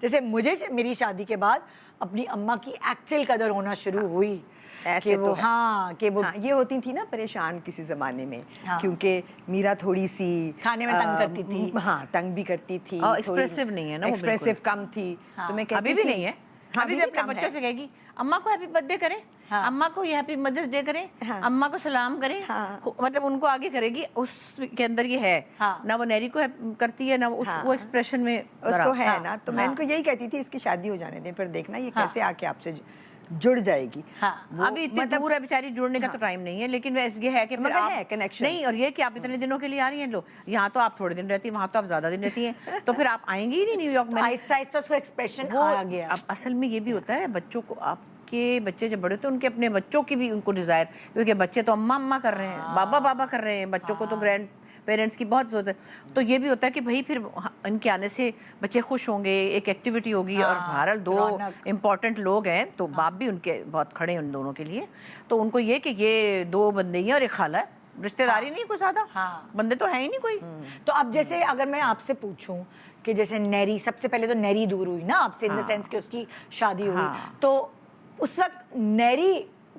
جیسے مجھے میری شادی کے بعد اپنی اماں کی ایکچوئل قدر ہونا شروع ہوئی ایسے تو کہ وہ یہ ہوتی تھی نا پریشان کسی زمانے میں، کیونکہ میرا تھوڑی سی کھانے میں تنگ کرتی تھی، ہاں تنگ بھی کرتی تھی، ایکسپریسو نہیں ہے نا، ایکسپریسو کم تھی، تو میں کہتی ابھی بھی نہیں ہے، ابھی بھی اپنے بچوں سے کہے گی اماں کو ہیپی برتھ ڈے کریں، اماں کو یہ ہیپی مدرس ڈے کریں، اماں کو سلام کریں، مطلب ان کو آگے کرے گی، اس کے اندر یہ ہے نہ وہ نیری کو کرتی ہے نہ وہ ایکسپریشن میں اس کو ہے نا. تو میں ان کو یہی کہتی تھی اس کی شادی ہو جانے دیں، پھر دیکھنا یہ کیسے آ کے آپ سے جڑ جائے گی. ابھی اتنی دور ہے بیچاری، جڑنے کا تو ٹائم نہیں ہے، لیکن یہ ہے کہ نہیں، اور یہ کہ آپ اتنے دنوں کے لیے آ رہی ہیں، لو یہاں تو آپ تھوڑے دن رہتی ہیں، وہاں تو آپ زیادہ دن رہتی ہیں، تو پھر آپ آئیں گی ہی نہیں نیو یارک میں. آہستہ آہستہ اس کو ایکسپریشن آ گیا. اب اصل میں یہ بھی ہوتا ہے بچوں کو، آپ کے بچے جب بڑے ہوتے ہیں ان کے اپنے بچوں کی بھی ان کو ڈیزائر، کیونکہ بچے تو اماں اماں کر رہے ہیں، بابا بابا کر رہے ہیں، بچوں کو تو گرینڈ پیرنٹس کی بہت ضرورت ہے. تو یہ بھی ہوتا ہے کہ بھائی پھر ان کے آنے سے بچے خوش ہوں گے، ایک ایکٹیویٹی ہوگی، اور بہرحال دو امپورٹنٹ لوگ ہیں تو باپ بھی ان کے بہت کھڑے ہیں ان دونوں کے لیے. تو ان کو یہ کہ یہ دو بندے ہی ہیں اور ایک خالہ ہے، رشتہ داری نہیں کوئی زیادہ، بندے تو ہیں ہی نہیں کوئی. تو اب جیسے اگر میں آپ سے پوچھوں کہ جیسے نیری، سب سے پہلے تو نیری دور ہوئی نا آپ سے، ان دا سینس کہ اس کی شادی ہوئی، تو اس وقت نیری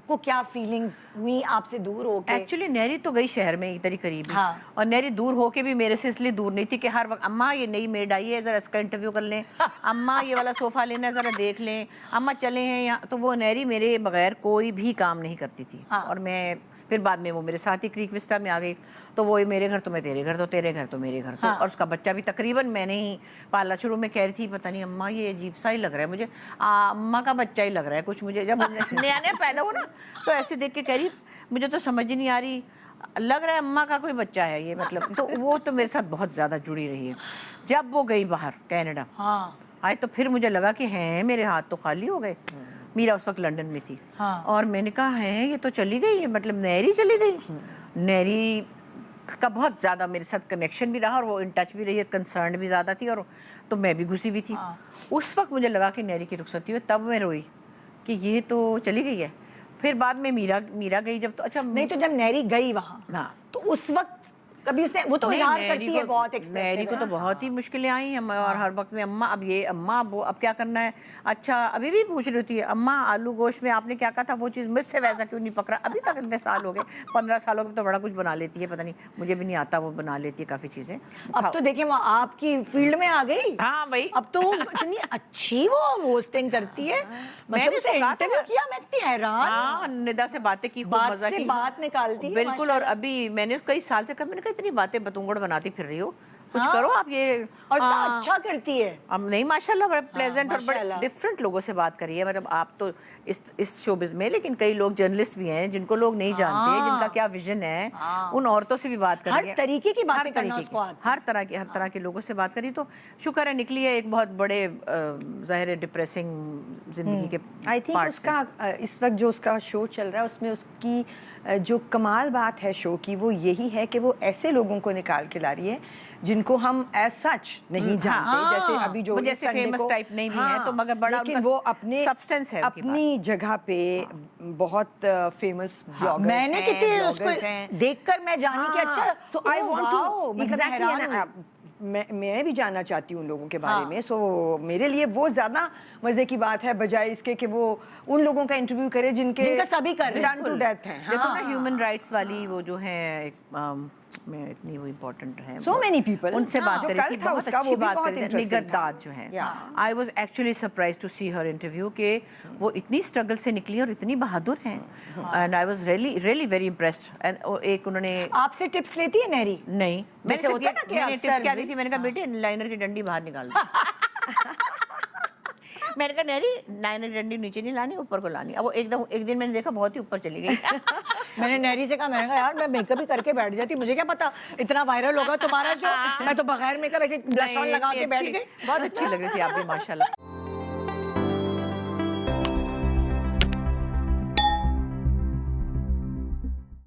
کو کیا فیلنگز ہوئی آپ سے دور ہو کے؟ ایکچولی نیری تو گئی شہر میں ادھر ہی قریب ہی، اور نیری دور ہو کے بھی میرے سے اس لیے دور نہیں تھی کہ ہر وقت اماں یہ نئی میڈ آئی ہے ذرا اس کا انٹرویو کر لیں، اماں یہ والا صوفہ لینا ہے ذرا دیکھ لیں، اماں چلے ہیں یہاں. تو وہ نیری میرے بغیر کوئی بھی کام نہیں کرتی تھی. اور میں پھر بعد میں وہ میرے ساتھ ہی کریک وسٹا میں آ گئی، تو وہ میرے گھر تو میں تیرے گھر، تو تیرے گھر تو میرے گھر. تو اور اس کا بچہ بھی تقریباً میں نے ہی پالا. شروع میں کہہ رہی تھی پتہ نہیں اماں یہ عجیب سا ہی لگ رہا ہے مجھے، اماں کا بچہ ہی لگ رہا ہے کچھ مجھے. جب نیا نیا پیدا ہوا نا تو ایسے دیکھ کے کہہ رہی مجھے تو سمجھ نہیں آ رہی، لگ رہا ہے اماں کا کوئی بچہ ہے یہ، مطلب. تو وہ تو میرے ساتھ بہت زیادہ جڑی رہی ہے. جب وہ گئی باہر کینیڈا آئے تو پھر مجھے لگا کہ ہیں میرے ہاتھ تو خالی ہو گئے. میرا اس وقت لنڈن میں تھی، اور میں نے کہا ہے یہ تو چلی گئی، مطلب نیری چلی گئی. نیری کا بہت زیادہ میرے ساتھ کنیکشن بھی رہا، اور وہ ان ٹچ بھی رہی ہے، کنسرن بھی زیادہ تھی، اور تو میں بھی گھسی ہوئی تھی. اس وقت مجھے لگا کہ نیری کی رخصتی ہوئی، تب میں روئی کہ یہ تو چلی گئی ہے. پھر بعد میں میرا گئی جب، تو اچھا نہیں، تو جب نیری گئی وہاں تو اس وقت کبھی اس نے، وہ تو اظہار کرتی ہے بہت ایکسپریسو، نیری کو تو بہت ہی مشکلیں آئی ہیں، اور ہر وقت میں اماں اب یہ اماں اب کیا کرنا ہے. اچھا ابھی بھی پوچھ رہی ہوتی ہے اماں آلو گوشت میں آپ نے کیا کہا تھا، وہ چیز مجھ سے ویسا کیوں نہیں پکڑا. ابھی تک اتنے سال ہو گئے، 15 سالوں میں تو بڑا کچھ بنا لیتی ہے، پتہ نہیں مجھے بھی نہیں آتا، وہ بنا لیتی ہے کافی چیزیں. اب تو دیکھیں وہ آپ کی فیلڈ میں آ گئی. ہاں بھائی، اب تو اتنی اچھی وہ ہوسٹنگ کرتی ہے. میں نے انٹرویو کیا، میں اتنی حیران. ہاں ندا سے باتیں کی، خوب مزہ کی، بات نکالتی ہے بالکل. اور ابھی میں نے کئی سال سے کہا، میں نے کہا اتنی باتیں بتونگڑ بناتی پھر رہی ہو، کچھ کرو آپ. یہ اور اچھا کرتی ہے. اب نہیں ماشاءاللہ بڑے پلیزنٹ اور بڑے ڈفرینٹ لوگوں سے بات کری ہے. مطلب آپ تو اس شوبز میں، لیکن کئی لوگ جرنلسٹ بھی ہیں جن کو لوگ نہیں جانتے، جن کا کیا ویژن ہے، ان عورتوں سے بھی بات کری ہے، ہر طریقے کی باتیں کرنا اس کو آتی ہے، ہر طرح کے لوگوں سے بات کری. تو شکر ہے نکلی ہے ایک بہت بڑے ظاہر ڈپریسنگ زندگی کے. آئی تھنک اس کا اس وقت جو اس کا شو چل رہا ہے اس میں اس کی جو کمال بات ہے شو کی وہ یہی ہے کہ وہ ایسے لوگوں کو نکال کے لا رہی ہے جن کو ہم ایز سچ نہیں جانتے. جیسے ابھی جو جیسے فیمس ٹائپ نہیں بھی ہیں تو مگر بڑا لیکن وہ اپنے سبسٹنس ہے، اپنی جگہ پہ بہت فیمس بلاگرز میں نے کتنے اس کو دیکھ کر میں جانی کہ اچھا. سو آئی وانٹ ٹو ایگزیکٹلی، میں بھی جاننا چاہتی ہوں ان لوگوں کے بارے میں. سو میرے لیے وہ زیادہ مزے کی بات ہے بجائے اس کے کہ وہ ان لوگوں کا انٹرویو کرے جن کا سبھی کر رہے ہیں، ڈن ٹو ڈیتھ ہیں. دیکھو نا ہیومن رائٹس والی وہ جو ہے میں اتنی وہ امپورٹنٹ ہیں، سو مینی پیپل، ان سے بات کری تھی، بہت اچھی بات کری تھی. نگہداد جو ہیں، I was actually surprise to see her interview کہ وہ اتنی اسٹرگل سے نکلی اور اتنی بہادر ہیں. And I was really very impressed. And ایک انہوں نے آپ سے ٹپس لیتی ہے نیری؟ نہیں، میں نے ٹپس کیا دی تھی، میں نے کہا بیٹے لائنر کی ڈنڈی باہر نکال دی. میں نے کہا نیری لائنر کی ڈنڈی نیچے نہیں لانی، اوپر کو لانی. اب وہ ایک دن میں نے دیکھا بہت ہی اوپر چلی گئی. میں نے نیری سے کہا، میں نے کہا یار میں میک اپ ہی کر کے بیٹھ جاتی، مجھے کیا پتا اتنا وائرل ہوگا تمہارا شو. میں تو بغیر میک اپ ایسے بلش آن لگا کے بیٹھ گئی. بہت اچھی لگ رہی تھی آپ بھی ماشاءاللہ.